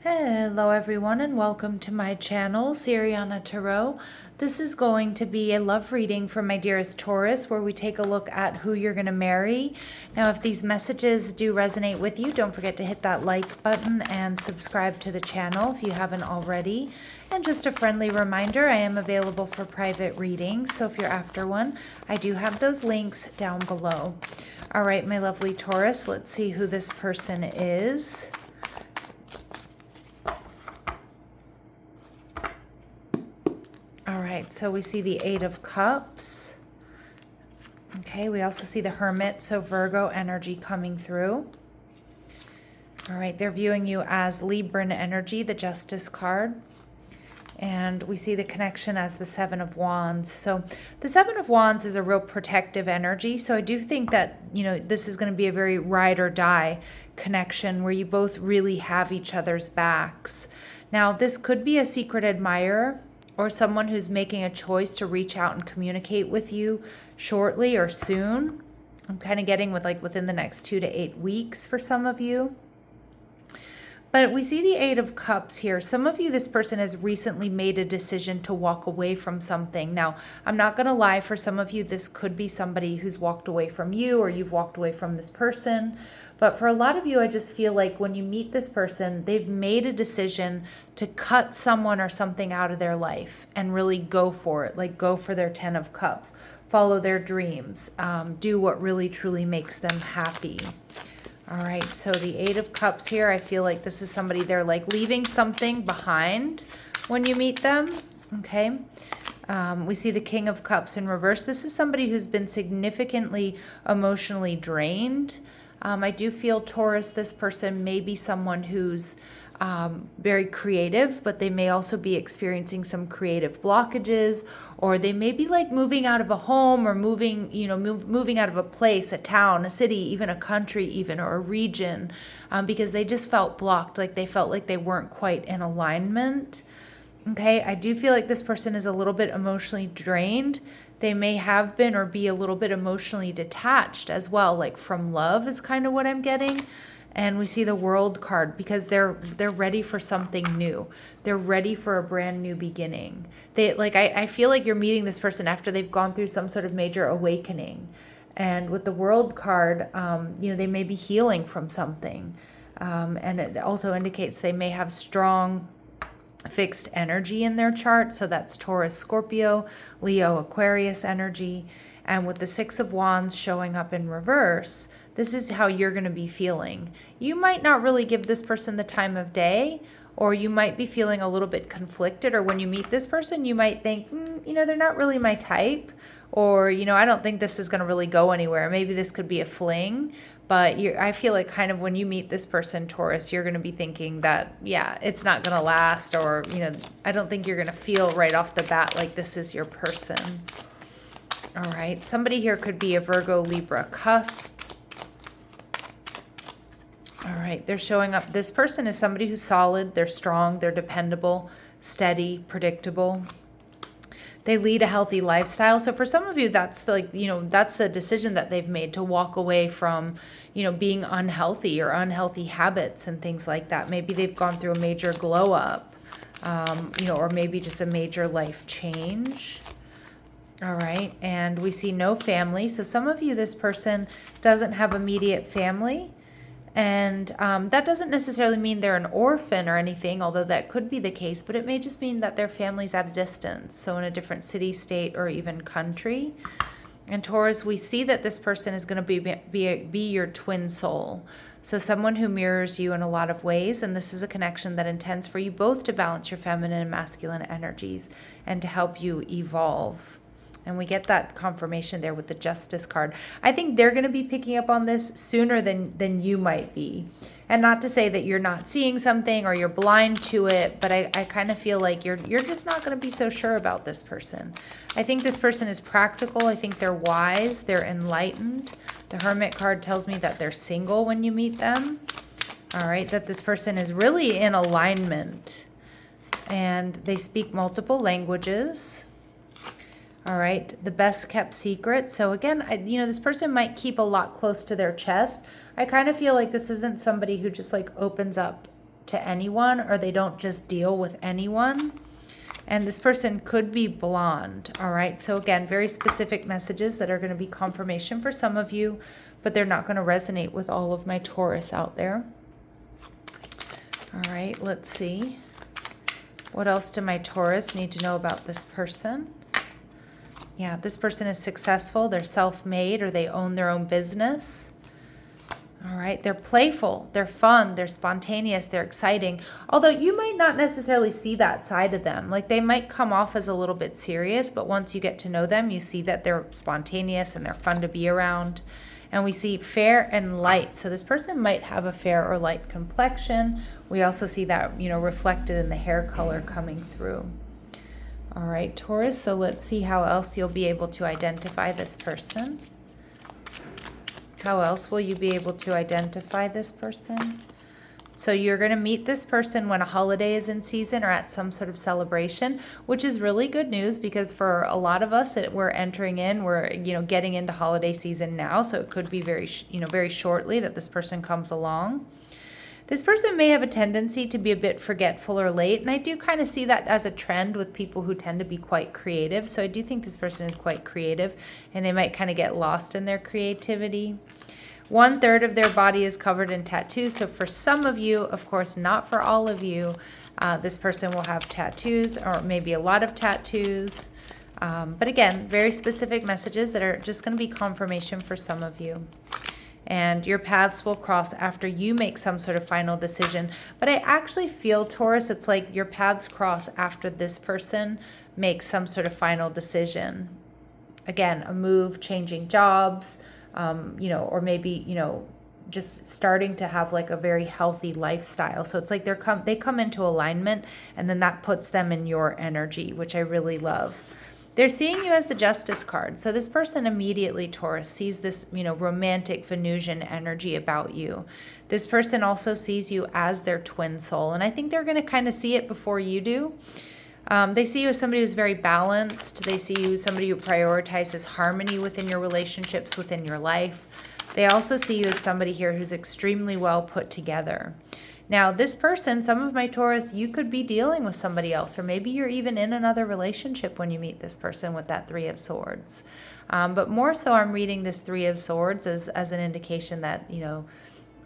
Hello everyone and welcome to my channel, Sirianatarot. This is going to be a love reading for my dearest Taurus where we take a look at who you're going to marry. Now if these messages do resonate with you, don't forget to hit that like button and subscribe to the channel if you haven't already. And just a friendly reminder, I am available for private readings, so if you're after one, I do have those links down below. All right, my lovely Taurus, let's see who this person is. All right, so we see the Eight of Cups. Okay, we also see the Hermit, so Virgo energy coming through. All right, they're viewing you as Libran energy, the Justice card. And we see the connection as the Seven of Wands. So the Seven of Wands is a real protective energy. So I do think that, this is going to be a very ride or die connection where you both really have each other's backs. Now, this could be a secret admirer or someone who's making a choice to reach out and communicate with you shortly or soon. I'm kind of getting with within the next 2 to 8 weeks for some of you. But we see the Eight of Cups here. Some of you, this person has recently made a decision to walk away from something. Now, I'm not going to lie, for some of you, this could be somebody who's walked away from you or you've walked away from this person. But for a lot of you, I just feel like when you meet this person, they've made a decision to cut someone or something out of their life and really go for it, like go for their 10 of Cups, follow their dreams, do what really truly makes them happy. All right, so the Eight of Cups here, I feel like this is somebody, they're like leaving something behind when you meet them, okay? We see the King of Cups in reverse. This is somebody who's been significantly emotionally drained. I do feel, Taurus, this person may be someone who's very creative, but they may also be experiencing some creative blockages, or they may be like moving out of a home or moving, moving out of a place, a town, a city, even a country, even, or a region, because they just felt blocked, like they felt like they weren't quite in alignment. Okay, I do feel like this person is a little bit emotionally drained. They may have been or be a little bit emotionally detached as well, like from love is kind of what I'm getting. And we see the World card because they're ready for something new. They're ready for a brand new beginning. I feel like you're meeting this person after they've gone through some sort of major awakening. And with the World card, they may be healing from something. And it also indicates they may have strong fixed energy in their chart. So that's Taurus, Scorpio, Leo, Aquarius energy. And with the Six of Wands showing up in reverse, this is how you're going to be feeling. You might not really give this person the time of day, or you might be feeling a little bit conflicted, or when you meet this person, you might think, they're not really my type, or, I don't think this is going to really go anywhere. Maybe this could be a fling, but I feel like kind of when you meet this person, Taurus, you're going to be thinking that, yeah, it's not going to last, or, I don't think you're going to feel right off the bat like this is your person. All right, somebody here could be a Virgo, Libra cusp. All right, they're showing up. This person is somebody who's solid, they're strong, they're dependable, steady, predictable. They lead a healthy lifestyle. So for some of you, that's that's a decision that they've made to walk away from, being unhealthy or unhealthy habits and things like that. Maybe they've gone through a major glow up, or maybe just a major life change. All right, and we see no family. So some of you, this person doesn't have immediate family. And that doesn't necessarily mean they're an orphan or anything, although that could be the case, but it may just mean that their family's at a distance, so in a different city, state, or even country. And Taurus, we see that this person is going to be your twin soul, so someone who mirrors you in a lot of ways, and this is a connection that intends for you both to balance your feminine and masculine energies and to help you evolve. And we get that confirmation there with the Justice card. I think they're going to be picking up on this sooner than you might be. And not to say that you're not seeing something or you're blind to it, but I kind of feel like you're just not going to be so sure about this person. I think this person is practical. I think they're wise. They're enlightened. The Hermit card tells me that they're single when you meet them. All right, that this person is really in alignment. And they speak multiple languages. All right, the best kept secret. So again, this person might keep a lot close to their chest. I kind of feel like this isn't somebody who just like opens up to anyone, or they don't just deal with anyone. And this person could be blonde, all right? So again, very specific messages that are going to be confirmation for some of you, but they're not going to resonate with all of my Taurus out there. All right, let's see. What else do my Taurus need to know about this person? Yeah, this person is successful. They're self-made, or they own their own business. All right, they're playful, they're fun, they're spontaneous, they're exciting. Although you might not necessarily see that side of them. Like, they might come off as a little bit serious, but once you get to know them, you see that they're spontaneous and they're fun to be around. And we see fair and light. So this person might have a fair or light complexion. We also see that, reflected in the hair color coming through. All right, Taurus, so let's see how else you'll be able to identify this person. How else will you be able to identify this person? So you're going to meet this person when a holiday is in season or at some sort of celebration, which is really good news, because for a lot of us, we're getting into holiday season now. So it could be very shortly that this person comes along. This person may have a tendency to be a bit forgetful or late, and I do kind of see that as a trend with people who tend to be quite creative. So I do think this person is quite creative, and they might kind of get lost in their creativity. 1/3 of their body is covered in tattoos. So for some of you, of course, not for all of you, this person will have tattoos, or maybe a lot of tattoos. But again, very specific messages that are just going to be confirmation for some of you. And your paths will cross after you make some sort of final decision. But I actually feel, Taurus, it's like your paths cross after this person makes some sort of final decision. Again, a move, changing jobs, or maybe, just starting to have like a very healthy lifestyle. So it's like they come into alignment, and then that puts them in your energy, which I really love. They're seeing you as the Justice card. So this person immediately, Taurus, sees this, romantic Venusian energy about you. This person also sees you as their twin soul. And I think they're going to kind of see it before you do. They see you as somebody who's very balanced. They see you as somebody who prioritizes harmony within your relationships, within your life. They also see you as somebody here who's extremely well put together. Now, this person, some of my Taurus, you could be dealing with somebody else, or maybe you're even in another relationship when you meet this person with that 3 of Swords. But more so, I'm reading this 3 of Swords as an indication that,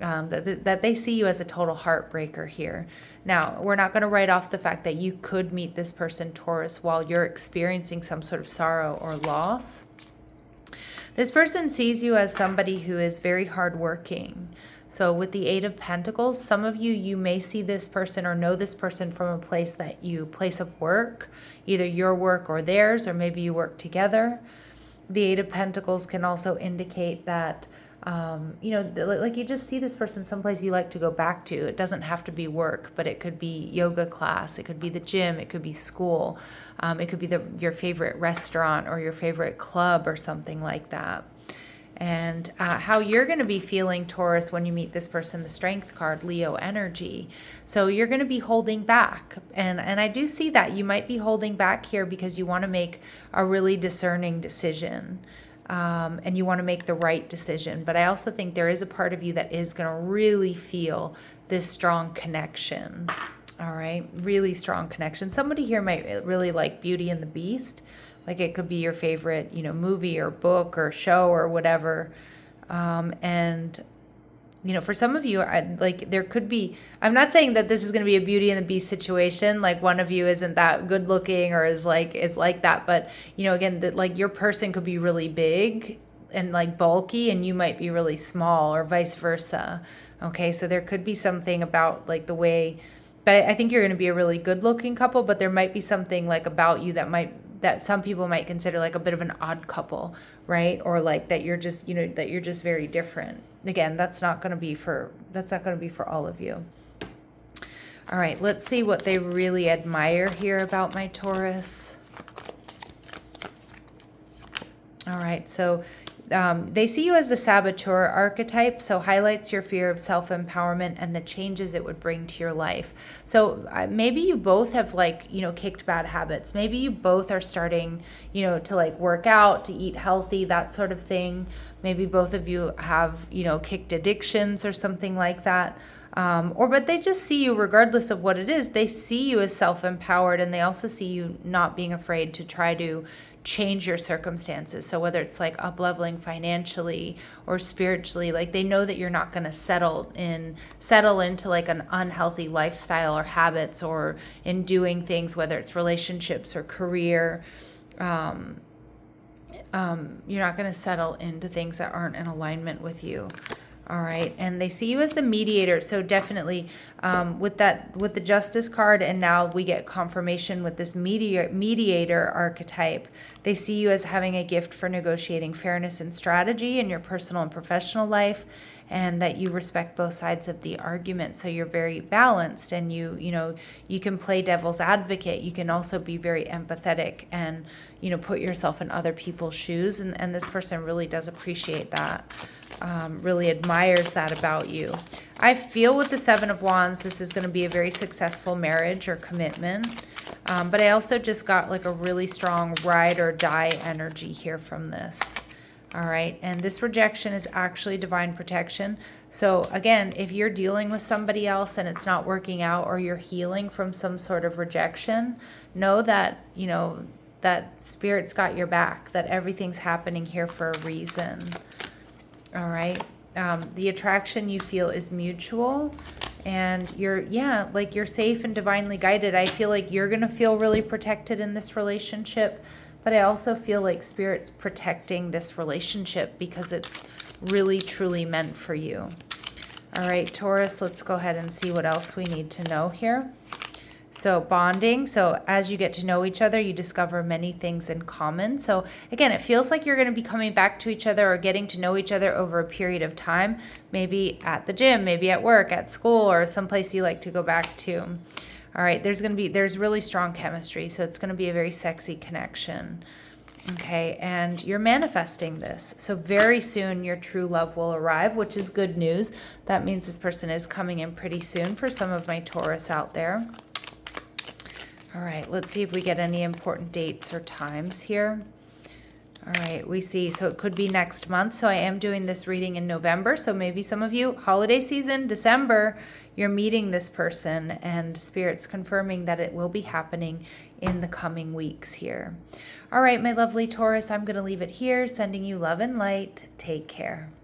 that they see you as a total heartbreaker here. Now, we're not going to write off the fact that you could meet this person, Taurus, while you're experiencing some sort of sorrow or loss. This person sees you as somebody who is very hardworking. So with the 8 of Pentacles, some of you may see this person or know this person from a place of work, either your work or theirs, or maybe you work together. The 8 of Pentacles can also indicate that, like you just see this person someplace you like to go back to. It doesn't have to be work, but it could be yoga class, it could be the gym, it could be school, it could be your favorite restaurant or your favorite club or something like that. And how you're going to be feeling, Taurus, when you meet this person, the Strength card, Leo energy. So you're going to be holding back. And I do see that. You might be holding back here because you want to make a really discerning decision. And you want to make the right decision. But I also think there is a part of you that is going to really feel this strong connection. All right. Really strong connection. Somebody here might really like Beauty and the Beast. Like it could be your favorite, movie or book or show or whatever. And, for some of you, there could be, I'm not saying that this is going to be a Beauty and the Beast situation. Like one of you isn't that good looking or is like that. But, again, that your person could be really big and like bulky, and you might be really small, or vice versa. Okay. So there could be something about like the way, but I think you're going to be a really good looking couple, but there might be something like about you that some people might consider like a bit of an odd couple, right? Or like that you're just, that you're just very different. Again, that's not going to be for all of you. All right, let's see what they really admire here about my Taurus. All right, so they see you as the saboteur archetype, so highlights your fear of self-empowerment and the changes it would bring to your life. So maybe you both have kicked bad habits. Maybe you both are starting, to work out, to eat healthy, that sort of thing. Maybe both of you have, kicked addictions or something like that. But they just see you, regardless of what it is, they see you as self-empowered, and they also see you not being afraid to try to change your circumstances. So whether it's like up-leveling financially or spiritually, like they know that you're not going to settle into like an unhealthy lifestyle or habits, or in doing things, whether it's relationships or career. You're not going to settle into things that aren't in alignment with you. All right. And they see you as the mediator. So definitely with the Justice card, and now we get confirmation with this mediator archetype, they see you as having a gift for negotiating fairness and strategy in your personal and professional life, and that you respect both sides of the argument. So you're very balanced, and you can play devil's advocate. You can also be very empathetic and, put yourself in other people's shoes. And this person really does appreciate that, really admires that about you. I feel with the Seven of Wands, this is going to be a very successful marriage or commitment. But I also just got like a really strong ride or die energy here from this. All right. And this rejection is actually divine protection. So again, if you're dealing with somebody else and it's not working out, or you're healing from some sort of rejection, know that, that Spirit's got your back, that everything's happening here for a reason. All right. The attraction you feel is mutual, and you're safe and divinely guided. I feel like you're going to feel really protected in this relationship. But I also feel like Spirit's protecting this relationship because it's really, truly meant for you. All right, Taurus, let's go ahead and see what else we need to know here. So bonding. So as you get to know each other, you discover many things in common. So again, it feels like you're going to be coming back to each other or getting to know each other over a period of time, maybe at the gym, maybe at work, at school, or someplace you like to go back to. All right, there's really strong chemistry, so it's going to be a very sexy connection. Okay, and you're manifesting this. So very soon your true love will arrive, which is good news. That means this person is coming in pretty soon for some of my Taurus out there. All right, let's see if we get any important dates or times here. All right, we see, so it could be next month. So I am doing this reading in November. So maybe some of you, holiday season, December, you're meeting this person, and Spirit's confirming that it will be happening in the coming weeks here. All right, my lovely Taurus, I'm going to leave it here, sending you love and light. Take care.